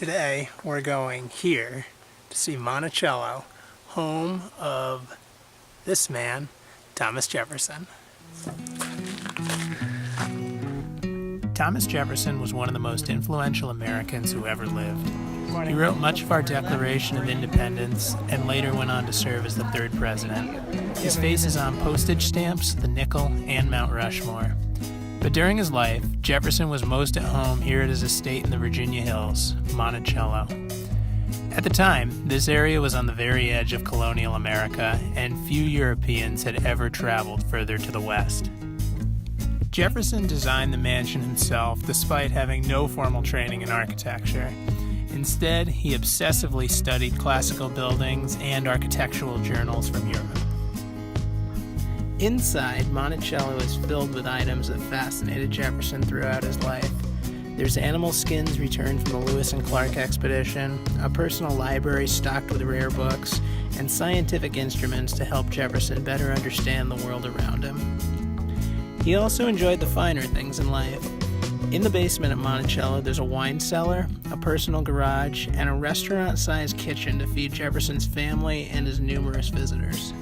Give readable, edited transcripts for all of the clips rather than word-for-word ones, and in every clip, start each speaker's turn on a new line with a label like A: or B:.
A: Today we're going here to see Monticello, home of this man, Thomas Jefferson. Thomas Jefferson was one of the most influential Americans who ever lived. He wrote much of our Declaration of Independence and later went on to serve as the third president. His face is on postage stamps, the nickel, and Mount Rushmore. But during his life, Jefferson was most at home here at his estate in the Virginia Hills, Monticello. At the time, this area was on the very edge of colonial America, and few Europeans had ever traveled further to the west. Jefferson designed the mansion himself despite having no formal training in architecture. Instead, he obsessively studied classical buildings and architectural journals from Europe. Inside, Monticello is filled with items that fascinated Jefferson throughout his life. There's animal skins returned from the Lewis and Clark expedition, a personal library stocked with rare books, and scientific instruments to help Jefferson better understand the world around him. He also enjoyed the finer things in life. In the basement at Monticello, there's a wine cellar, a personal garage, and a restaurant-sized kitchen to feed Jefferson's family and his numerous visitors.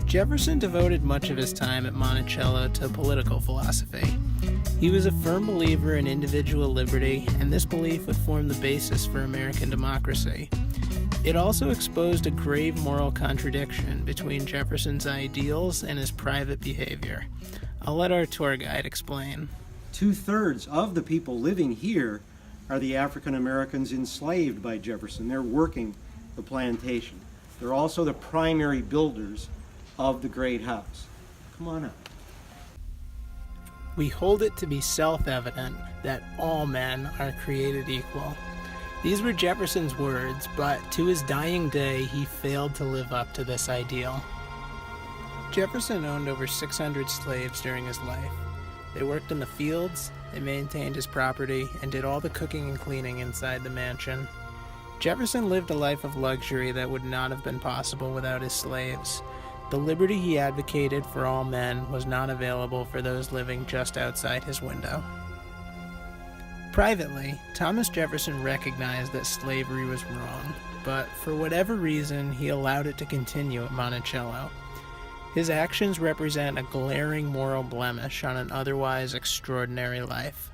A: Jefferson devoted much of his time at Monticello to political philosophy. He was a firm believer in individual liberty, and this belief would form the basis for American democracy. It also exposed a grave moral contradiction between Jefferson's ideals and his private behavior. I'll let our tour guide explain.
B: 2/3 of the people living here are the African Americans enslaved by Jefferson. They're working the plantation. They're also the primary builders of the great house. Come on up.
A: We hold it to be self-evident that all men are created equal. These were Jefferson's words, but to his dying day, he failed to live up to this ideal. Jefferson owned over 600 slaves during his life. They worked in the fields, they maintained his property, and did all the cooking and cleaning inside the mansion. Jefferson lived a life of luxury that would not have been possible without his slaves. The liberty he advocated for all men was not available for those living just outside his window. Privately, Thomas Jefferson recognized that slavery was wrong, but for whatever reason, he allowed it to continue at Monticello. His actions represent a glaring moral blemish on an otherwise extraordinary life.